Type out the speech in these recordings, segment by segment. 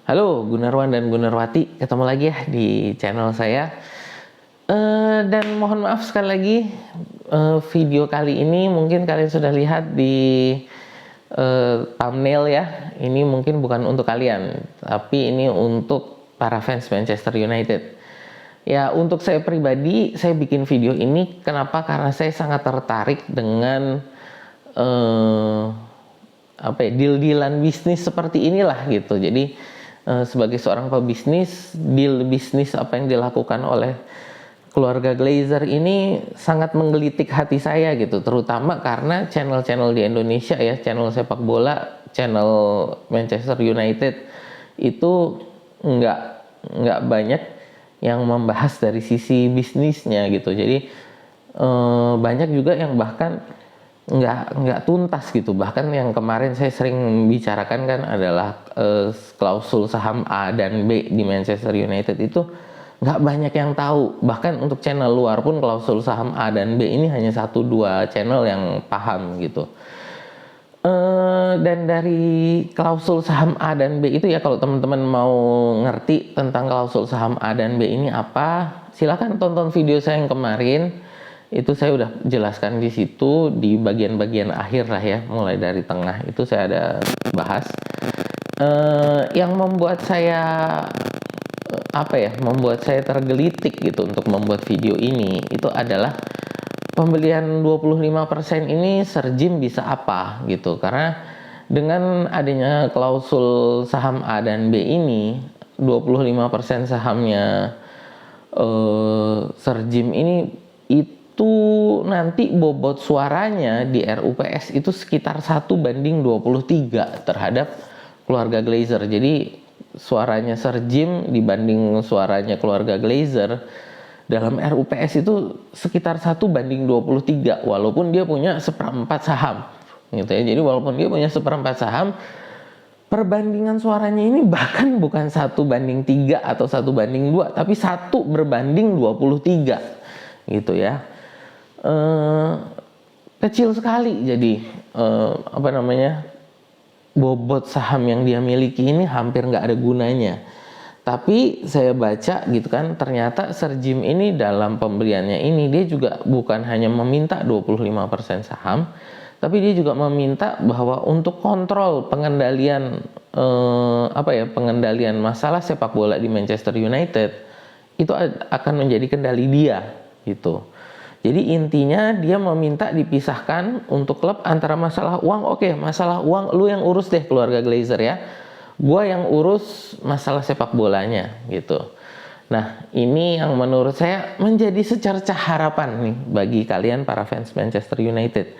Halo Gunarwan dan Gunarwati, ketemu lagi ya di channel saya. Dan mohon maaf sekali lagi, video kali ini mungkin kalian sudah lihat di thumbnail ya. Ini mungkin bukan untuk kalian, tapi ini untuk para fans Manchester United. Ya, untuk saya pribadi, saya bikin video ini kenapa? Karena saya sangat tertarik dengan deal-dealan bisnis seperti inilah gitu. Jadi sebagai seorang pebisnis, deal bisnis apa yang dilakukan oleh keluarga Glazer ini sangat menggelitik hati saya gitu, terutama karena channel-channel di Indonesia ya, channel sepak bola, channel Manchester United itu nggak banyak yang membahas dari sisi bisnisnya gitu. Jadi banyak juga yang bahkan nggak tuntas gitu. Bahkan yang kemarin saya sering bicarakan kan adalah klausul saham A dan B di Manchester United itu nggak banyak yang tahu. Bahkan untuk channel luar pun klausul saham A dan B ini hanya 1-2 channel yang paham gitu. Dan dari klausul saham A dan B itu ya, kalau teman-teman mau ngerti tentang klausul saham A dan B ini apa, silakan tonton video saya yang kemarin. Itu saya udah jelaskan di situ di bagian-bagian akhir lah ya, mulai dari tengah itu saya ada bahas. Yang membuat saya membuat saya tergelitik gitu untuk membuat video ini itu adalah pembelian 25% ini Sir Jim bisa apa gitu. Karena dengan adanya klausul saham A dan B ini, 25% sahamnya Sir Jim ini itu nanti bobot suaranya di RUPS itu sekitar 1:23 terhadap keluarga Glazer. Jadi suaranya Sir Jim dibanding suaranya keluarga Glazer dalam RUPS itu sekitar 1:23, walaupun dia punya 1/4 saham gitu ya. Jadi walaupun dia punya 1/4 saham, perbandingan suaranya ini bahkan bukan 1:3 atau 1:2, tapi 1:23 gitu ya. Kecil sekali. Jadi bobot saham yang dia miliki ini hampir nggak ada gunanya. Tapi saya baca gitu kan, ternyata Sir Jim ini dalam pembeliannya ini dia juga bukan hanya meminta 25% saham, tapi dia juga meminta bahwa untuk kontrol pengendalian pengendalian masalah sepak bola di Manchester United itu akan menjadi kendali dia gitu. Jadi intinya dia meminta dipisahkan untuk klub antara masalah uang. Oke, masalah uang lu yang urus deh keluarga Glazer ya. Gua yang urus masalah sepak bolanya gitu. Nah, ini yang menurut saya menjadi secercah harapan nih bagi kalian para fans Manchester United.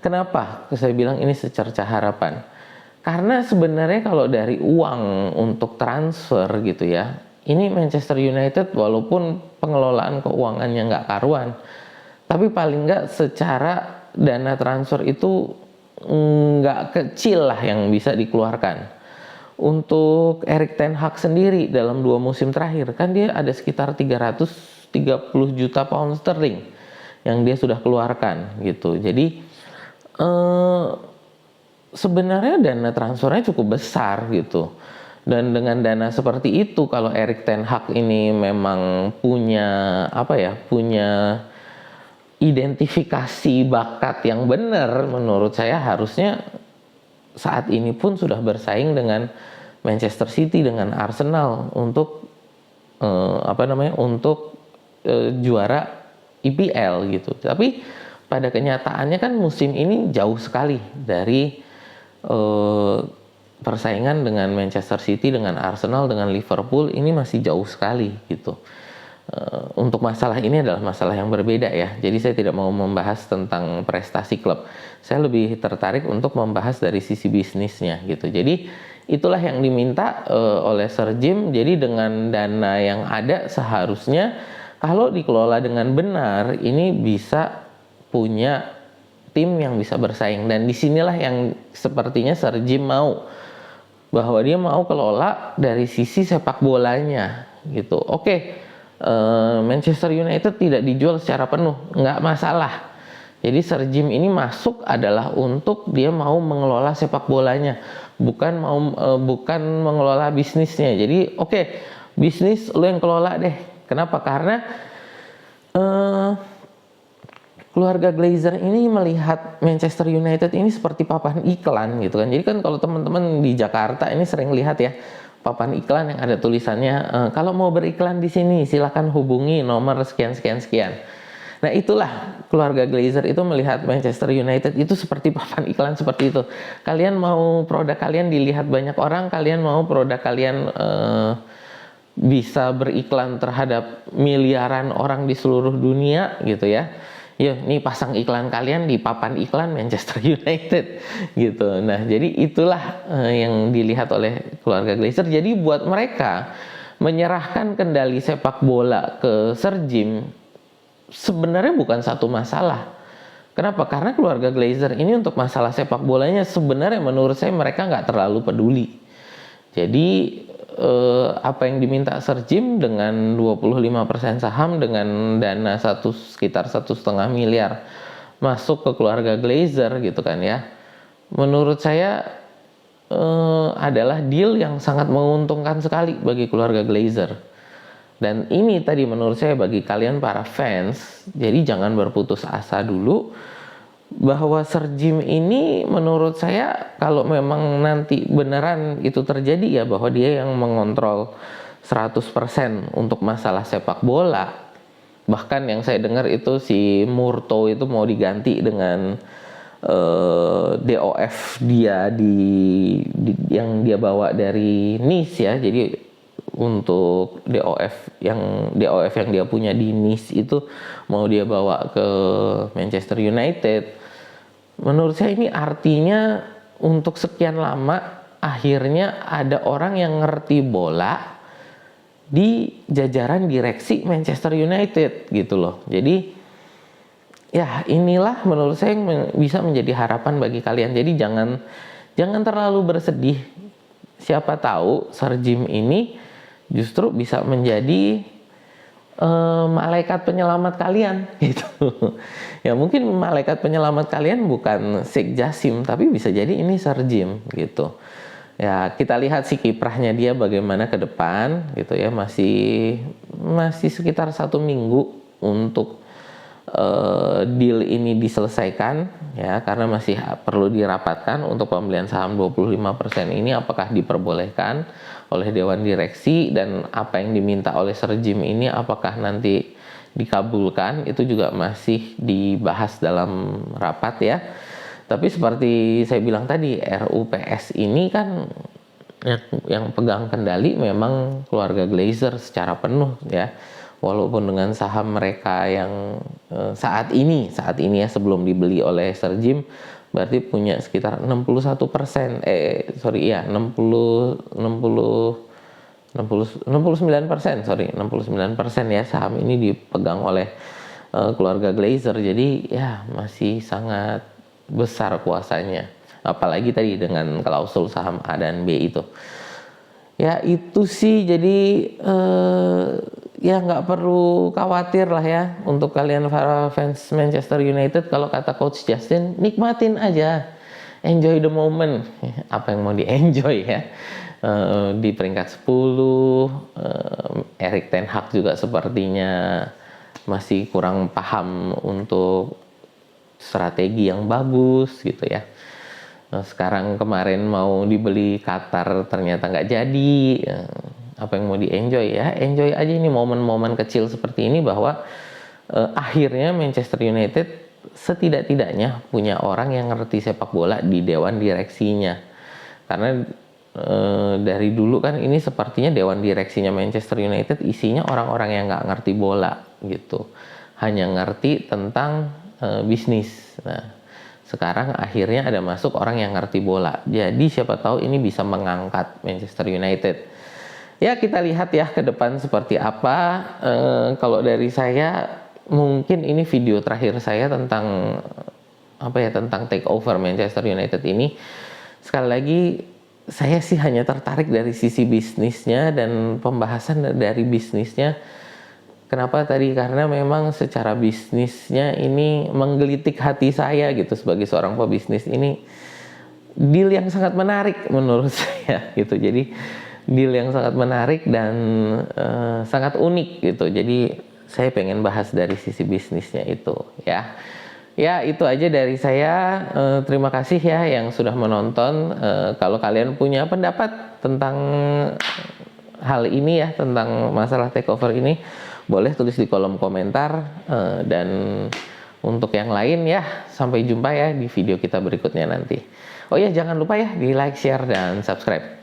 Kenapa saya bilang ini secercah harapan? Karena sebenarnya kalau dari uang untuk transfer gitu ya, ini Manchester United walaupun pengelolaan keuangannya nggak karuan, tapi paling nggak secara dana transfer itu nggak kecil lah yang bisa dikeluarkan. Untuk Erik ten Hag sendiri dalam 2 musim terakhir kan dia ada sekitar 330 juta pound sterling yang dia sudah keluarkan gitu. Jadi sebenarnya dana transfernya cukup besar gitu. Dan dengan dana seperti itu, kalau Erik ten Hag ini memang punya punya identifikasi bakat yang benar, menurut saya harusnya saat ini pun sudah bersaing dengan Manchester City, dengan Arsenal untuk juara IPL gitu. Tapi pada kenyataannya kan musim ini jauh sekali dari persaingan dengan Manchester City, dengan Arsenal, dengan Liverpool, ini masih jauh sekali gitu. Untuk masalah ini adalah masalah yang berbeda ya. Jadi saya tidak mau membahas tentang prestasi klub. Saya lebih tertarik untuk membahas dari sisi bisnisnya gitu. Jadi itulah yang diminta oleh Sir Jim. Jadi dengan dana yang ada seharusnya kalau dikelola dengan benar ini bisa punya tim yang bisa bersaing. Dan disinilah yang sepertinya Sir Jim mau, bahwa dia mau kelola dari sisi sepak bolanya gitu. Oke. Manchester United tidak dijual secara penuh, nggak masalah. Jadi Sir Jim ini masuk adalah untuk dia mau mengelola sepak bolanya. bukan mengelola bisnisnya. Jadi oke, bisnis lu yang kelola deh. Kenapa? Karena keluarga Glazer ini melihat Manchester United ini seperti papan iklan gitu kan. Jadi kan kalau teman-teman di Jakarta ini sering lihat ya papan iklan yang ada tulisannya kalau mau beriklan di sini silakan hubungi nomor sekian sekian sekian. Nah itulah keluarga Glazer itu melihat Manchester United itu seperti papan iklan seperti itu. Kalian mau produk kalian dilihat banyak orang, kalian mau produk kalian bisa beriklan terhadap miliaran orang di seluruh dunia gitu ya. Yuk, nih pasang iklan kalian di papan iklan Manchester United gitu. Nah, jadi itulah yang dilihat oleh keluarga Glazer. Jadi buat mereka menyerahkan kendali sepak bola ke Sir Jim sebenarnya bukan satu masalah. Kenapa? Karena keluarga Glazer ini untuk masalah sepak bolanya sebenarnya menurut saya mereka nggak terlalu peduli. Jadi apa yang diminta Sir Jim dengan 25% saham dengan dana sekitar 1,5 miliar masuk ke keluarga Glazer gitu kan ya. Menurut saya adalah deal yang sangat menguntungkan sekali bagi keluarga Glazer. Dan ini tadi menurut saya bagi kalian para fans, jadi jangan berputus asa dulu bahwa Sir Jim ini menurut saya kalau memang nanti beneran itu terjadi ya bahwa dia yang mengontrol 100% untuk masalah sepak bola. Bahkan yang saya dengar itu si Murto itu mau diganti dengan DOF dia yang dia bawa dari Nice ya. Jadi untuk DOF yang dia punya di Nice itu mau dia bawa ke Manchester United. Menurut saya ini artinya untuk sekian lama akhirnya ada orang yang ngerti bola di jajaran direksi Manchester United gitu loh. Jadi ya inilah menurut saya yang bisa menjadi harapan bagi kalian. Jadi jangan terlalu bersedih. Siapa tahu Sir Jim ini justru bisa menjadi malaikat penyelamat kalian gitu. Ya mungkin malaikat penyelamat kalian bukan Sheikh Jassim tapi bisa jadi ini Sir Jim gitu. Ya kita lihat sih kiprahnya dia bagaimana ke depan gitu ya, masih sekitar 1 minggu untuk deal ini diselesaikan ya, karena masih perlu dirapatkan untuk pembelian saham 25% ini apakah diperbolehkan oleh dewan direksi dan apa yang diminta oleh Sir Jim ini apakah nanti dikabulkan, itu juga masih dibahas dalam rapat ya. Tapi seperti saya bilang tadi, RUPS ini kan yang pegang kendali memang keluarga Glazer secara penuh ya. Walaupun dengan saham mereka yang saat ini ya sebelum dibeli oleh Sir Jim berarti punya sekitar 61%, 69% ya saham ini dipegang oleh keluarga Glazer. Jadi ya masih sangat besar kuasanya. Apalagi tadi dengan klausul saham A dan B itu. Ya itu sih, jadi ya nggak perlu khawatir lah ya untuk kalian para fans Manchester United. Kalau kata Coach Justin, nikmatin aja, enjoy the moment. Apa yang mau di-enjoy ya. Di peringkat 10, Erik ten Hag juga sepertinya masih kurang paham untuk strategi yang bagus gitu ya. Sekarang kemarin mau dibeli Qatar ternyata nggak jadi. Apa yang mau di-enjoy ya, enjoy aja ini momen-momen kecil seperti ini bahwa akhirnya Manchester United setidak-tidaknya punya orang yang ngerti sepak bola di dewan direksinya. Karena dari dulu kan ini sepertinya dewan direksinya Manchester United isinya orang-orang yang nggak ngerti bola gitu, hanya ngerti tentang bisnis. Nah sekarang akhirnya ada masuk orang yang ngerti bola. Jadi siapa tahu ini bisa mengangkat Manchester United. Ya kita lihat ya ke depan seperti apa. Kalau dari saya mungkin ini video terakhir saya tentang tentang takeover Manchester United ini. Sekali lagi saya sih hanya tertarik dari sisi bisnisnya dan pembahasan dari bisnisnya. Kenapa tadi? Karena memang secara bisnisnya ini menggelitik hati saya gitu sebagai seorang pebisnis ini. deal yang sangat menarik menurut saya gitu. Jadi deal yang sangat menarik dan sangat unik gitu. Jadi saya pengen bahas dari sisi bisnisnya itu ya. Ya itu aja dari saya. Terima kasih ya yang sudah menonton. Kalau kalian punya pendapat tentang hal ini ya, tentang masalah takeover ini, boleh tulis di kolom komentar. Dan untuk yang lain ya, sampai jumpa ya di video kita berikutnya nanti. Oh ya, jangan lupa ya di like, share, dan subscribe.